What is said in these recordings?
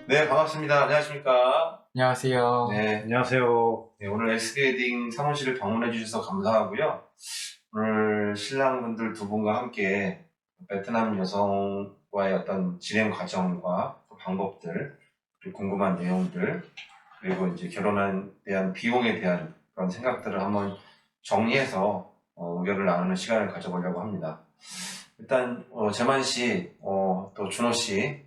네, 반갑습니다. 안녕하십니까? 안녕하세요. 네, 안녕하세요. 네, 오늘 SK웨딩 사무실을 방문해 주셔서 감사하고요. 오늘 신랑분들 두 분과 함께 베트남 여성과의 어떤 진행 과정과 또 방법들, 그리고 궁금한 내용들, 그리고 이제 결혼에 대한 비용에 대한 그런 생각들을 한번 정리해서 의견을 나누는 시간을 가져보려고 합니다. 일단 재만 씨, 또 준호 씨,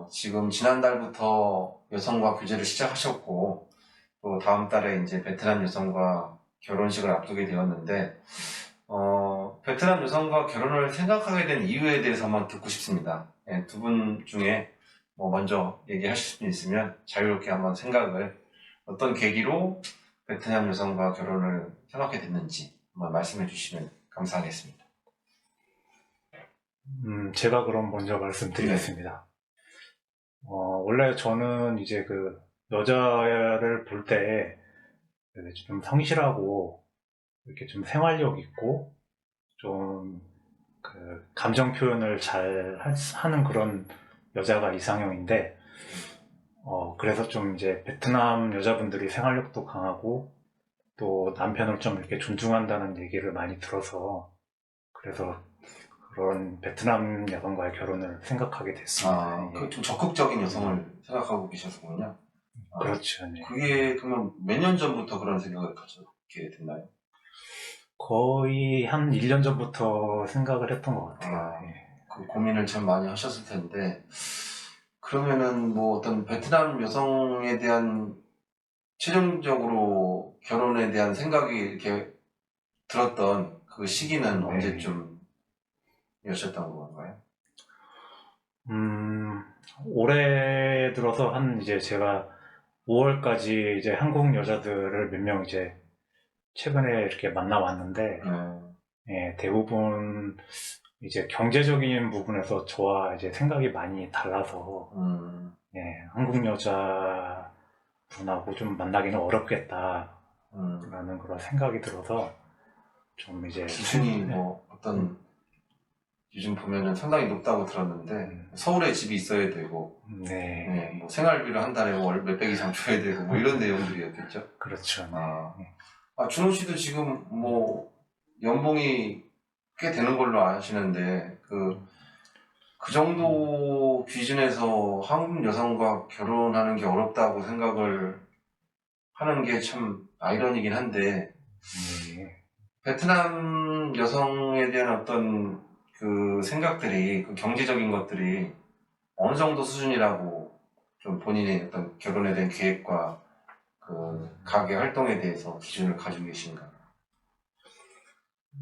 지금 지난달부터 여성과 교제를 시작하셨고, 또 다음 달에 이제 베트남 여성과 결혼식을 앞두게 되었는데, 베트남 여성과 결혼을 생각하게 된 이유에 대해서 한번 듣고 싶습니다. 네, 두 분 중에 뭐 먼저 얘기하실 수 있으면 자유롭게 한번 생각을, 어떤 계기로 베트남 여성과 결혼을 생각하게 됐는지 한번 말씀해 주시면 감사하겠습니다. 제가 그럼 먼저 말씀드리겠습니다. 원래 저는 이제 그 여자를 볼 때 좀 성실하고 이렇게 좀 생활력 있고 좀 그 감정 표현을 잘 하는 그런 여자가 이상형인데, 그래서 좀 이제 베트남 여자분들이 생활력도 강하고 또 남편을 좀 이렇게 존중한다는 얘기를 많이 들어서, 그래서 그런 베트남 여성과의 결혼을 생각하게 됐습니다. 예. 좀 적극적인 여성을 생각하고 계셨군요. 그렇죠. 네. 그게 그러면 몇 년 전부터 그런 생각을 가졌게 됐나요? 거의 한 1년 전부터 생각을 했던 것 같아요. 예. 그 고민을 참 많이 하셨을 텐데, 그러면은 뭐 어떤 베트남 여성에 대한 최종적으로 결혼에 대한 생각이 이렇게 들었던 그 시기는 네. 언제쯤이었던 건가요? 올해 들어서 한 이제 제가 5월까지 이제 한국 여자들을 몇 명 이제 최근에 이렇게 만나왔는데, 예, 대부분 이제 경제적인 부분에서 저와 이제 생각이 많이 달라서, 예, 한국 여자분하고 좀 만나기는 어렵겠다라는 그런 생각이 들어서 좀 이제 기준이 뭐 어떤 요즘 보면은 상당히 높다고 들었는데, 서울에 집이 있어야 되고, 네, 뭐 생활비를 한 달에 월 몇백 이상 줘야 되고 뭐 이런 내용들이었겠죠. 그렇죠. 네. 준호 씨도 지금 뭐 연봉이 꽤 되는 걸로 아시는데, 그 정도 기준에서 한국 여성과 결혼하는 게 어렵다고 생각을 하는 게 참 아이러니긴 한데, 베트남 여성에 대한 어떤 그 생각들이, 그 경제적인 것들이 어느 정도 수준이라고 좀 본인의 어떤 결혼에 대한 계획과 그 가게 활동에 대해서 기준을 가지고 계신가요?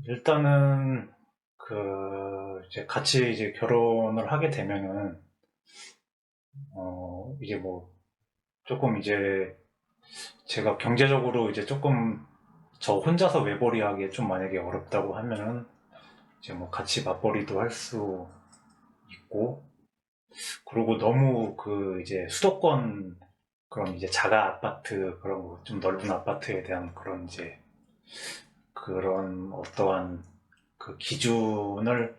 일단은 그 이제 같이 이제 결혼을 하게 되면은 이제 뭐 조금 이제 제가 경제적으로 이제 조금 저 혼자서 외벌이하기 좀 만약에 어렵다고 하면은 이제 뭐 같이 맞벌이도 할 수 있고, 그리고 너무 그 이제 수도권 그런 이제 자가 아파트 그런 거 좀 넓은 아파트에 대한 그런 이제 그런 어떠한 그 기준을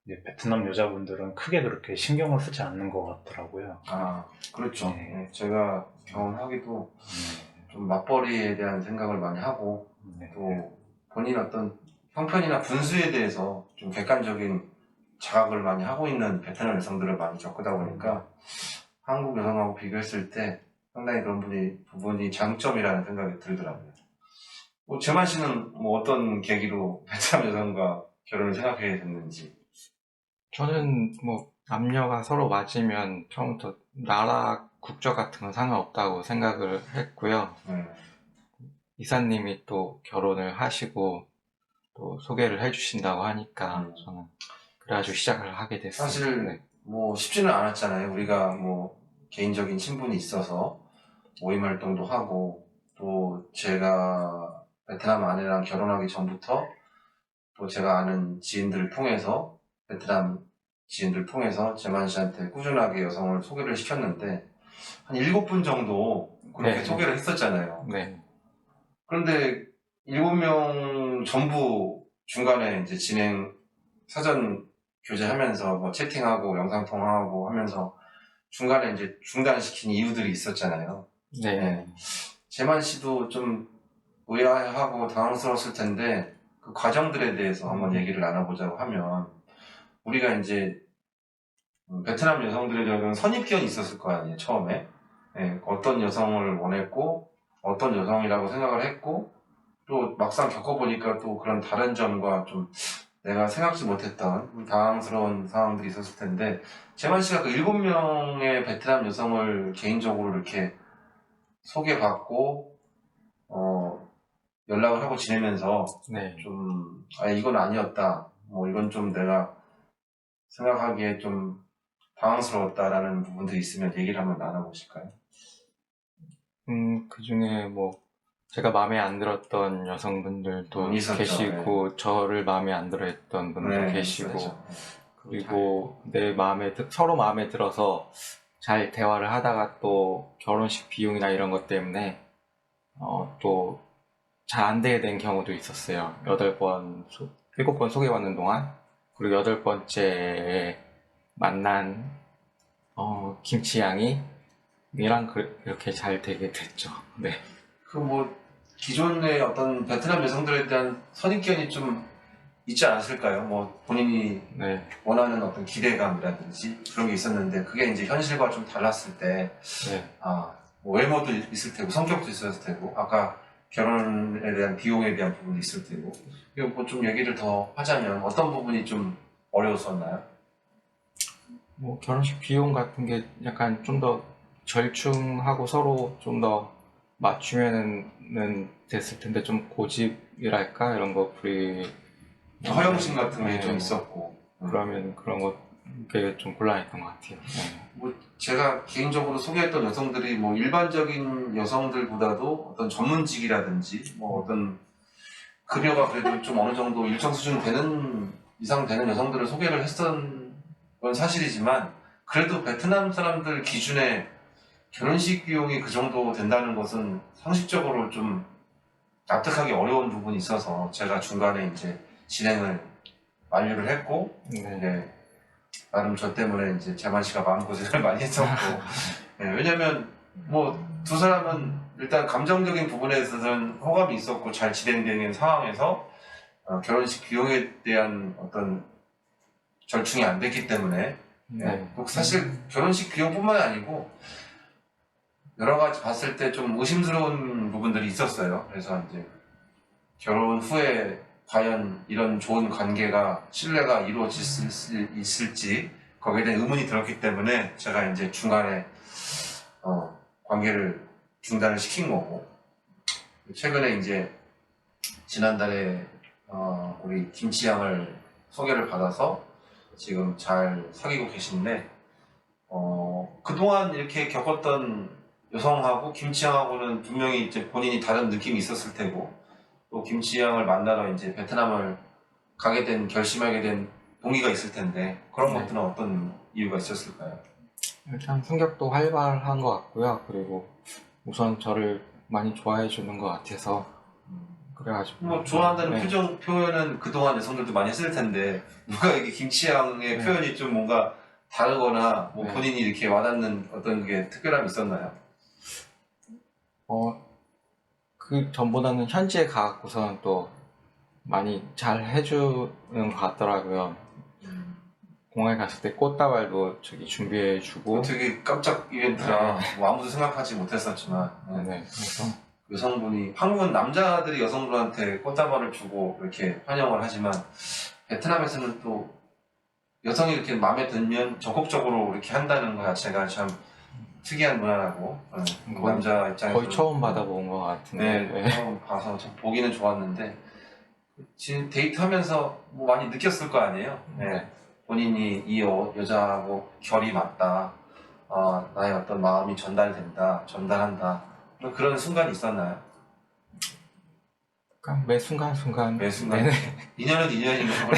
이제 베트남 여자분들은 크게 그렇게 신경을 쓰지 않는 것 같더라고요. 그렇죠. 네. 제가 경험하기도 좀 맞벌이에 대한 생각을 많이 하고, 또 본인 어떤 형편이나 분수에 대해서 좀 객관적인 자각을 많이 하고 있는 베트남 여성들을 많이 겪다 보니까 한국 여성하고 비교했을 때 상당히 그런 부분이 장점이라는 생각이 들더라고요. 재만 씨는 뭐 어떤 계기로 베트남 여성과 결혼을 생각하게 됐는지? 저는 뭐 남녀가 서로 맞으면 처음부터 나라 국적 같은 건 상관없다고 생각을 했고요. 이사님이 또 결혼을 하시고 또 소개를 해주신다고 하니까 저는 그래가지고 시작을 하게 됐어요. 사실 뭐 쉽지는 않았잖아요. 우리가 뭐 개인적인 친분이 있어서 모임 활동도 하고, 또 제가 베트남 아내랑 결혼하기 전부터 또 제가 아는 지인들을 통해서, 베트남 지인들을 통해서 재만 씨한테 꾸준하게 여성을 소개를 시켰는데 한 7분 정도 그렇게 소개를 했었잖아요. 네. 그런데 7명 전부 중간에 이제 사전 교제하면서 뭐 채팅하고 영상통화하고 하면서 중간에 이제 중단시킨 이유들이 있었잖아요. 네. 네. 재만 씨도 좀 의아해하고 당황스러웠을 텐데 그 과정들에 대해서 한번 얘기를 나눠보자고 하면 우리가 이제 베트남 여성들의 경우는 선입견이 있었을 거 아니에요, 처음에. 예, 어떤 여성을 원했고 어떤 여성이라고 생각을 했고 또 막상 겪어보니까 또 그런 다른 점과 좀 내가 생각지 못했던 당황스러운 상황들이 있었을 텐데 재만 씨가 그 7명의 베트남 여성을 개인적으로 이렇게 소개받고 연락을 하고 지내면서 네. 좀 이건 아니었다, 뭐 이건 좀 내가 생각하기에 좀 당황스러웠다라는 부분들이 있으면 얘기를 한번 나눠보실까요? 그 중에 뭐, 제가 마음에 안 들었던 여성분들도 있었죠. 계시고, 저를 마음에 안 들어 했던 분도 계시고, 있었죠. 그리고 서로 마음에 들어서 잘 대화를 하다가 또 결혼식 비용이나 이런 것 때문에, 또 잘 안 되게 된 경우도 있었어요. 7번 소개받는 동안. 그리고 8번째에 만난, 김치양이 이랑 이렇게 잘 되게 됐죠. 네. 그 뭐 기존의 어떤 베트남 여성들에 대한 선입견이 좀 있지 않았을까요? 뭐 본인이 네. 원하는 어떤 기대감이라든지 그런 게 있었는데 그게 이제 현실과 좀 달랐을 때 네. 뭐 외모도 있을 테고 성격도 있었을 테고 아까 결혼에 대한 비용에 대한 부분도 있을 테고 이거 뭐 좀 얘기를 더 하자면 어떤 부분이 좀 어려웠었나요? 뭐 결혼식 비용 같은 게 약간 좀 더 절충하고 서로 좀 더 맞추면은 됐을 텐데 좀 고집이랄까 이런 거 허영심 같은 게 네. 좀 있었고 그러면 그런 게 좀 곤란했던 것 같아요. 네. 뭐 제가 개인적으로 소개했던 여성들이 뭐 일반적인 여성들보다도 어떤 전문직이라든지 뭐 어떤 급여가 그래도 좀 어느 정도 일정 수준 이상 되는 여성들을 소개를 했던 건 사실이지만 그래도 베트남 사람들 기준에 결혼식 비용이 그 정도 된다는 것은 상식적으로 좀 납득하기 어려운 부분이 있어서 제가 중간에 이제 진행을 만류를 했고 네. 네, 나름 저 때문에 이제 재만 씨가 마음고생을 많이 했었고 네, 왜냐면 뭐 두 사람은 일단 감정적인 부분에 있어서는 호감이 있었고 잘 진행되는 상황에서 결혼식 비용에 대한 어떤 절충이 안 됐기 때문에 네. 또 사실 결혼식 비용뿐만 아니고 여러 가지 봤을 때 좀 의심스러운 부분들이 있었어요. 그래서 이제 결혼 후에 과연 이런 좋은 관계가 신뢰가 이루어질 수 있을지 거기에 대한 의문이 들었기 때문에 제가 이제 중간에 관계를 중단을 시킨 거고 최근에 이제 지난달에 우리 김치양을 소개를 받아서 지금 잘 사귀고 계신데 그동안 이렇게 겪었던 여성하고 김치양하고는 분명히 이제 본인이 다른 느낌이 있었을 테고 또 김치양을 만나러 이제 베트남을 결심하게 된 동기가 있을 텐데 그런 네. 것들은 어떤 이유가 있었을까요? 일단 성격도 활발한 것 같고요. 그리고 우선 저를 많이 좋아해 주는 것 같아서 그래가지고 뭐 좋아한다는 네. 표현은 그동안 여성들도 많이 했을 텐데 누가 이게 김치양의 네. 표현이 좀 뭔가 다르거나 뭐 네. 본인이 이렇게 와닿는 어떤 게 특별함이 있었나요? 그 전보다는 현지에 가고서는 또 많이 잘 해주는 것 같더라고요. 공항에 갔을 때 꽃다발도 준비해주고 되게 깜짝 이벤트라 뭐 아무도 생각하지 못했었지만 네. 그래서 여성분이 한국은 남자들이 여성분한테 꽃다발을 주고 이렇게 환영을 하지만 베트남에서는 또 여성이 이렇게 마음에 들면 적극적으로 이렇게 한다는 것 자체가 참 특이한 문화라고 남자 입장에서 거의 처음 받아본 것 같은데 네, 처음 봐서 참 보기는 좋았는데 지금 데이트하면서 뭐 많이 느꼈을 거 아니에요. 네. 본인이 이 여자하고 결이 맞다, 나의 어떤 마음이 전달한다 그런 순간이 있었나요? 그러니까 매 순간 매 순간 네네. 인연은 인연인 걸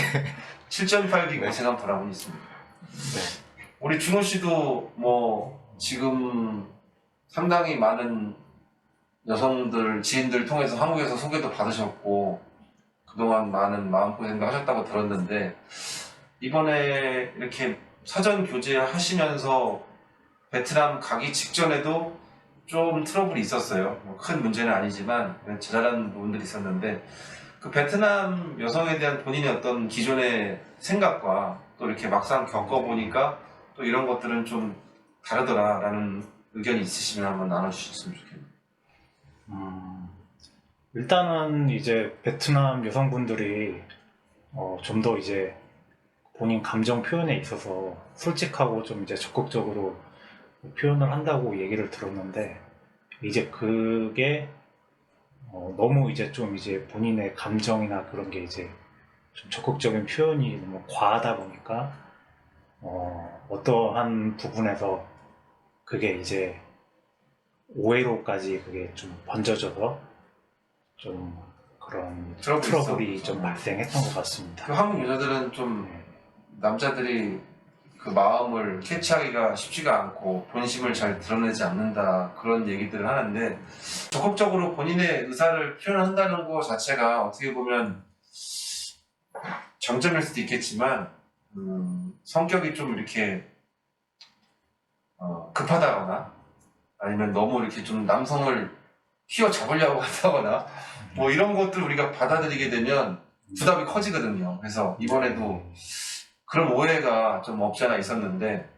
7.8기 네. 고생한 보람은 있습니다. 네. 우리 준호 씨도 뭐 지금 상당히 많은 여성들 지인들 통해서 한국에서 소개도 받으셨고 그동안 많은 마음고생도 하셨다고 들었는데 이번에 이렇게 사전 교제 하시면서 베트남 가기 직전에도 좀 트러블이 있었어요. 뭐큰 문제는 아니지만 자잘한 부분들이 있었는데 그 베트남 여성에 대한 본인의 어떤 기존의 생각과 또 이렇게 막상 겪어보니까 또 이런 것들은 좀 다르더라라는 의견이 있으시면 한번 나눠주셨으면 좋겠네요. 일단은 이제 베트남 여성분들이 좀 더 이제 본인 감정 표현에 있어서 솔직하고 좀 이제 적극적으로 표현을 한다고 얘기를 들었는데 이제 그게 너무 이제 좀 이제 본인의 감정이나 그런 게 이제 좀 적극적인 표현이 너무 과하다 보니까 어떠한 부분에서 그게 이제 오해로까지 그게 좀 번져져서 좀 그런 트러블이 있어. 좀 발생했던 것 같습니다. 그 한국 여자들은 좀 남자들이 그 마음을 캐치하기가 쉽지가 않고 본심을 잘 드러내지 않는다 그런 얘기들을 하는데 적극적으로 본인의 의사를 표현한다는 것 자체가 어떻게 보면 장점일 수도 있겠지만 성격이 좀 이렇게 급하다거나 아니면 너무 이렇게 좀 남성을 휘어잡으려고 한다거나 뭐 이런 것들 우리가 받아들이게 되면 부담이 커지거든요. 그래서 이번에도 그런 오해가 좀 없지 않아 있었는데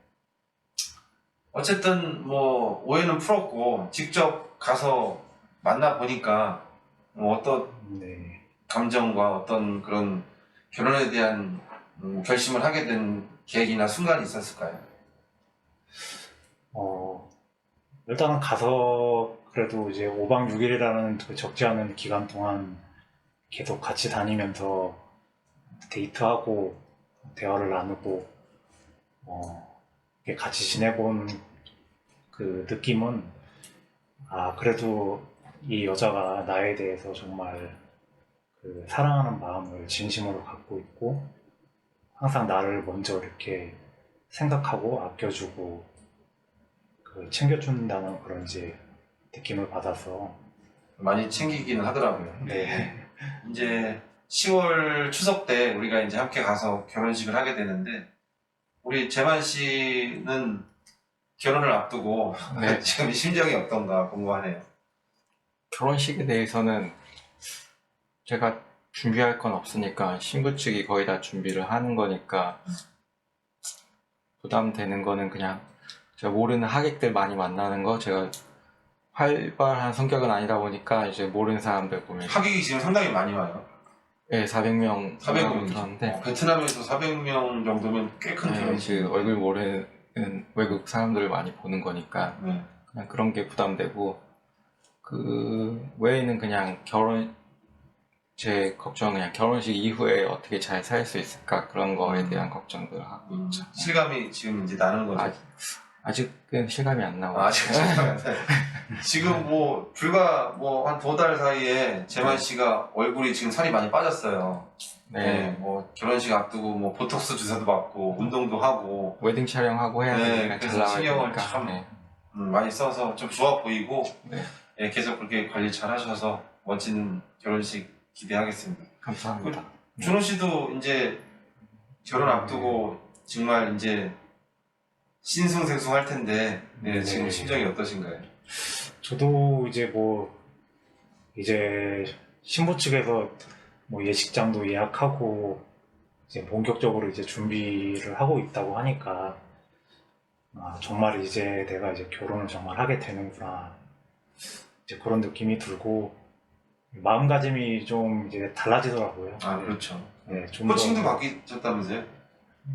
어쨌든 뭐 오해는 풀었고 직접 가서 만나 보니까 뭐 어떤 감정과 어떤 그런 결혼에 대한 결심을 하게 된 계기나 순간이 있었을까요? 일단은 가서 그래도 이제 5박 6일이라는 그 적지 않은 기간 동안 계속 같이 다니면서 데이트하고 대화를 나누고 이렇게 같이 지내본 그 느낌은 그래도 이 여자가 나에 대해서 정말 그 사랑하는 마음을 진심으로 갖고 있고 항상 나를 먼저 이렇게 생각하고 아껴주고 그 챙겨준다는 그런 이제 느낌을 받아서 많이 챙기기는 하더라고요. 네. 이제 10월 추석 때 우리가 이제 함께 가서 결혼식을 하게 되는데 우리 재만 씨는 결혼을 앞두고 네. 지금 심정이 어떤가 궁금하네요. 결혼식에 대해서는 제가 준비할 건 없으니까 신부 측이 거의 다 준비를 하는 거니까 부담되는 거는 그냥 제가 모르는 하객들 많이 만나는 거, 제가 활발한 성격은 아니다 보니까 이제 모르는 사람들 보면 하객이 지금 상당히 많이 와요. 네, 400명 400명 들었는데 베트남에서 400명 정도면 꽤 큰 네, 결혼식. 지금 얼굴 모르는 외국 사람들을 많이 보는 거니까 네. 그냥 그런 게 부담되고 그 외에는 그냥 제 걱정은 그냥 결혼식 이후에 어떻게 잘 살 수 있을까 그런 거에 대한 걱정들 하고 있죠. 실감이 지금 이제 나는 거죠. 아직은 실감이 안 나고 아직 실감이 안 나요. 지금 뭐 불과 뭐 한 2달 사이에 재만 씨가 얼굴이 지금 살이 많이 빠졌어요. 네. 뭐 결혼식 앞두고 뭐 보톡스 주사도 맞고 운동도 하고 웨딩 촬영하고 해야 되니까 잘 그래서 나와야 신경을 되니까 참 많이 써서 좀 좋아 보이고 네. 계속 그렇게 관리 잘 하셔서 멋진 결혼식 기대하겠습니다. 감사합니다. 준호 씨도 이제 결혼 앞두고 정말 이제 신승생승 할 텐데 지금 심정이 어떠신가요? 저도 이제 이제 신부 측에서 뭐 예식장도 예약하고 이제 본격적으로 이제 준비를 하고 있다고 하니까 정말 이제 내가 이제 결혼을 정말 하게 되는구나 이제 그런 느낌이 들고 마음가짐이 좀 이제 달라지더라고요. 그렇죠. 네, 좀 코칭도 더- 바뀌셨다면서요?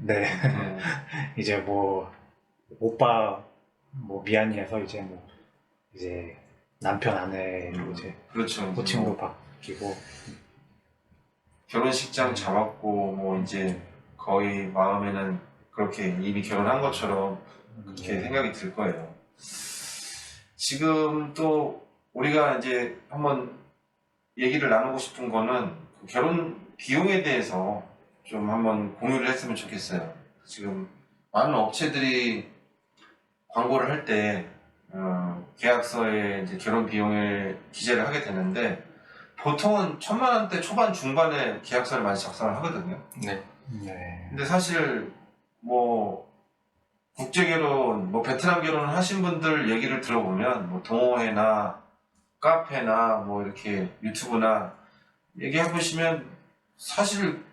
네. 이제 오빠 미안해서 이제 남편 아내로 이제 그렇죠. 호칭도 바뀌고 결혼식장 잡았고 뭐 이제 거의 마음에는 그렇게 이미 결혼한 것처럼 그렇게 생각이 들 거예요. 지금 또 우리가 이제 한번 얘기를 나누고 싶은 거는 그 결혼 비용에 대해서 좀 한번 공유를 했으면 좋겠어요. 지금 많은 업체들이 광고를 할 때 계약서에 이제 결혼 비용을 기재를 하게 되는데 보통은 1,000만 원대 초반 중반에 계약서를 많이 작성을 하거든요. 네. 네. 근데 사실 뭐 국제 결혼, 뭐 베트남 결혼을 하신 분들 얘기를 들어보면 뭐 동호회나 카페나 뭐 이렇게 유튜브나 얘기해 보시면 사실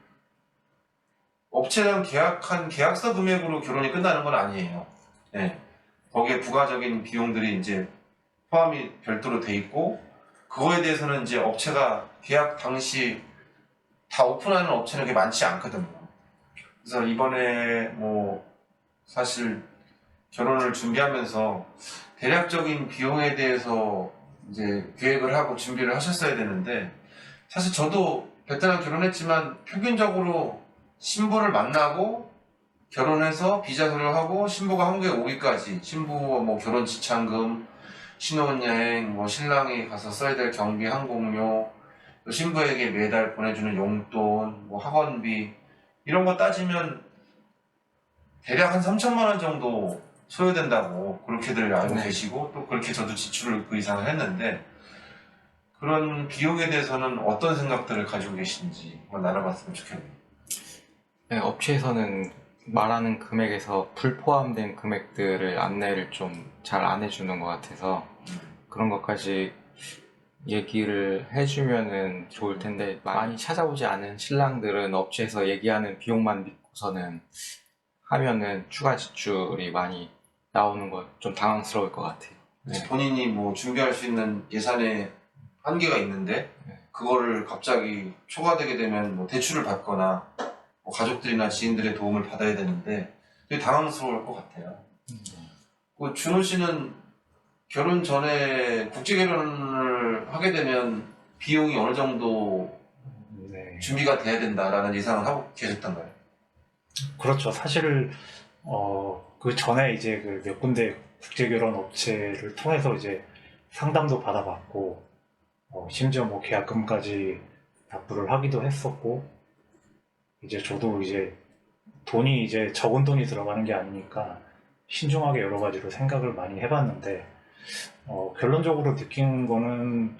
업체랑 계약한 계약서 금액으로 결혼이 끝나는 건 아니에요. 네. 거기에 부가적인 비용들이 이제 포함이 별도로 돼 있고 그거에 대해서는 이제 업체가 계약 당시 다 오픈하는 업체는 그렇게 많지 않거든요. 그래서 이번에 뭐 사실 결혼을 준비하면서 대략적인 비용에 대해서 이제 계획을 하고 준비를 하셨어야 되는데 사실 저도 베트남 결혼했지만 평균적으로 신부를 만나고 결혼해서 비자 서류하고 신부가 한국에 오기까지 신부 뭐 결혼 지참금, 신혼여행, 뭐 신랑이 가서 써야 될 경비, 항공료, 또 신부에게 매달 보내주는 용돈, 뭐 학원비 이런 거 따지면 대략 한 3천만 원 정도 소요된다고 그렇게들 알고 네. 계시고 또 그렇게 저도 지출을 그 이상을 했는데 그런 비용에 대해서는 어떤 생각들을 가지고 계신지 한번 나눠봤으면 좋겠네요. 네, 업체에서는 말하는 금액에서 불포함된 금액들을 안내를 좀 잘 안 해주는 것 같아서 그런 것까지 얘기를 해주면은 좋을 텐데 많이 찾아오지 않은 신랑들은 업체에서 얘기하는 비용만 믿고서는 하면은 추가 지출이 많이 나오는 거 좀 당황스러울 것 같아요. 네. 본인이 뭐 준비할 수 있는 예산의 한계가 있는데 그거를 갑자기 초과되게 되면 뭐 대출을 받거나 뭐 가족들이나 지인들의 도움을 받아야 되는데 되게 당황스러울 것 같아요. 그 준호 씨는 결혼 전에 국제 결혼을 하게 되면 비용이 어느 정도 네. 준비가 돼야 된다라는 예상을 하고 계셨던가요? 그렇죠. 사실 그 전에 이제 그 몇 군데 국제 결혼 업체를 통해서 이제 상담도 받아봤고 심지어 뭐 계약금까지 납부를 하기도 했었고 이제 저도 이제 돈이 이제 적은 돈이 들어가는 게 아니니까 신중하게 여러 가지로 생각을 많이 해봤는데 결론적으로 느낀 거는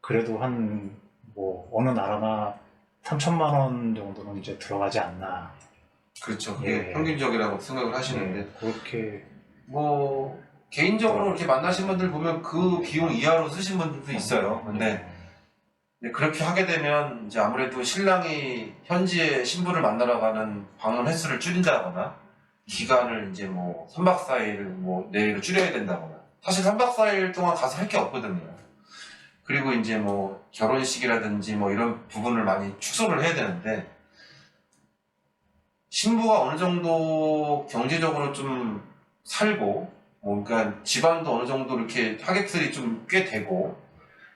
그래도 한 뭐 어느 나라나 3천만 원 정도는 이제 들어가지 않나. 그렇죠. 그게 예. 평균적이라고 생각을 하시는데 네, 그렇게 뭐 개인적으로 이렇게 만나신 분들 보면 그 비용 이하로 쓰신 분들도 있어요. 근데 이제 그렇게 하게 되면 이제 아무래도 신랑이 현지에 신부를 만나러 가는 방문 횟수를 줄인다거나 기간을 이제 뭐 3박 4일 뭐 내일로 줄여야 된다거나 사실 3박 4일 동안 가서 할 게 없거든요. 그리고 이제 뭐 결혼식이라든지 뭐 이런 부분을 많이 축소를 해야 되는데 신부가 어느 정도 경제적으로 좀 살고 뭐 그러니까 집안도 어느 정도 이렇게 하객들이 좀 꽤 되고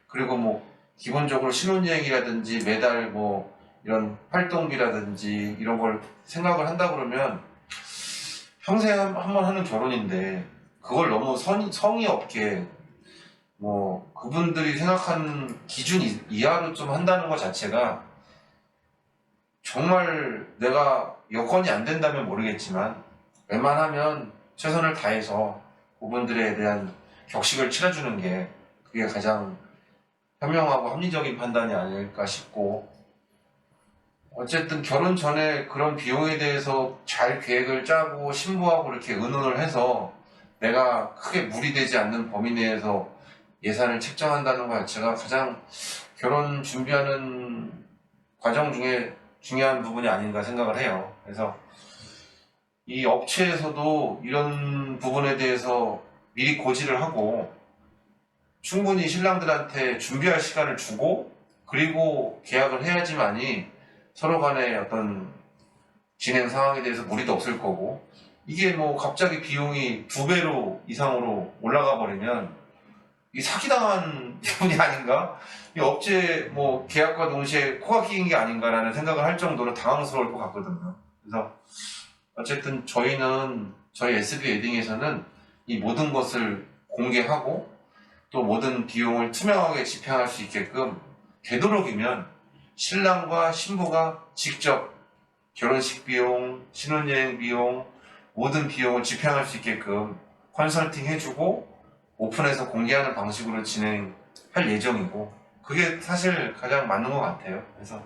그리고 뭐 기본적으로 신혼여행이라든지 매달 뭐 이런 활동비라든지 이런 걸 생각을 한다 그러면 평생 한 번 하는 결혼인데 그걸 너무 성의 없게 뭐 그분들이 생각하는 기준 이하로 좀 한다는 것 자체가 정말 내가 여건이 안 된다면 모르겠지만 웬만하면 최선을 다해서 그분들에 대한 격식을 치러주는 게 그게 가장 현명하고 합리적인 판단이 아닐까 싶고 어쨌든 결혼 전에 그런 비용에 대해서 잘 계획을 짜고 신부하고 이렇게 의논을 해서 내가 크게 무리되지 않는 범위 내에서 예산을 책정한다는 것 자체가 가장 결혼 준비하는 과정 중에 중요한 부분이 아닌가 생각을 해요. 그래서 이 업체에서도 이런 부분에 대해서 미리 고지를 하고 충분히 신랑들한테 준비할 시간을 주고 그리고 계약을 해야지만이 서로 간의 어떤 진행 상황에 대해서 무리도 없을 거고 이게 뭐 갑자기 비용이 2배로 이상으로 올라가 버리면 이 사기당한 기분이 아닌가? 이 업체 뭐 계약과 동시에 코가 끼인 게 아닌가라는 생각을 할 정도로 당황스러울 것 같거든요. 그래서 어쨌든 저희는 저희 SB 웨딩에서는 이 모든 것을 공개하고 또 모든 비용을 투명하게 집행할 수 있게끔 되도록이면 신랑과 신부가 직접 결혼식 비용, 신혼여행 비용, 모든 비용을 집행할 수 있게끔 컨설팅 해주고 오픈해서 공개하는 방식으로 진행할 예정이고 그게 사실 가장 맞는 것 같아요. 그래서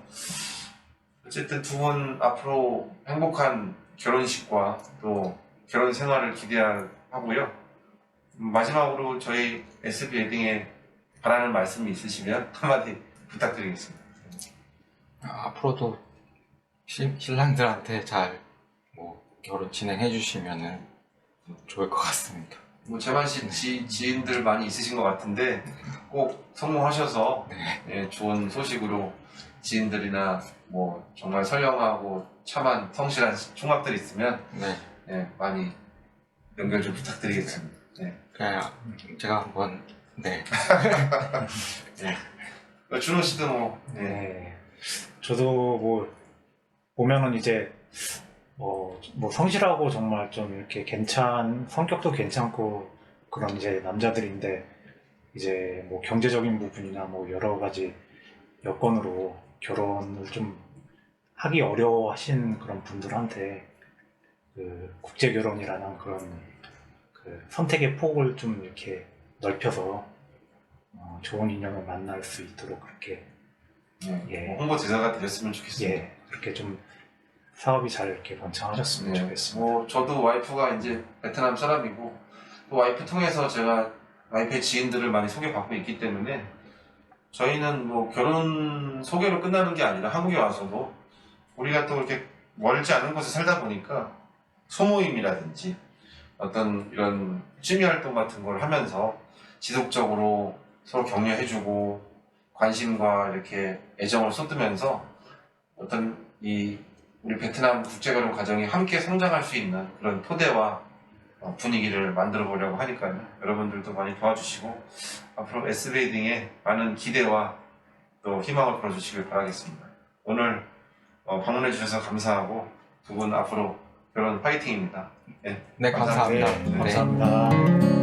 어쨌든 두 분 앞으로 행복한 결혼식과 또 결혼 생활을 기대하고요. 마지막으로 저희 SB 웨딩에 바라는 말씀이 있으시면 한마디 부탁드리겠습니다. 앞으로도 신랑들한테 잘 뭐 결혼 진행해 주시면은 좋을 것 같습니다. 뭐 재만씨 지인들 많이 있으신 것 같은데 꼭 성공하셔서 예, 좋은 소식으로 지인들이나 뭐 정말 선량하고 참한 성실한 총각들 있으면 네, 예, 많이 연결 좀 부탁드리겠습니다. 네. 그냥 제가 한번 네, 준호 씨도 뭐 네. 네. 저도 뭐 보면은 이제 뭐 성실하고 정말 좀 이렇게 성격도 괜찮고 그런 이제 남자들인데 이제 뭐 경제적인 부분이나 뭐 여러 가지 여건으로 결혼을 좀 하기 어려워하신 그런 분들한테 그 국제 결혼이라는 그런 그 선택의 폭을 좀 이렇게 넓혀서 좋은 인연을 만날 수 있도록 그렇게 예. 뭐 홍보 대사가 되셨으면 좋겠습니다. 예, 그렇게 좀 사업이 잘 이렇게 번창하셨으면 좋겠습니다. 뭐 저도 와이프가 이제 베트남 사람이고 또 와이프 통해서 제가 와이프의 지인들을 많이 소개받고 있기 때문에 저희는 뭐 결혼 소개로 끝나는 게 아니라 한국에 와서도 우리가 또 이렇게 멀지 않은 곳에 살다 보니까 소모임이라든지 어떤 이런 취미 활동 같은 걸 하면서 지속적으로 서로 격려해주고 관심과 이렇게 애정을 쏟으면서 어떤 우리 베트남 국제결혼 가정이 함께 성장할 수 있는 그런 토대와 분위기를 만들어 보려고 하니까요. 여러분들도 많이 도와주시고 앞으로 S베이딩에 많은 기대와 또 희망을 걸어주시길 바라겠습니다. 오늘 방문해 주셔서 감사하고 두 분 앞으로 결혼 파이팅입니다. 네, 감사합니다. 네, 감사합니다.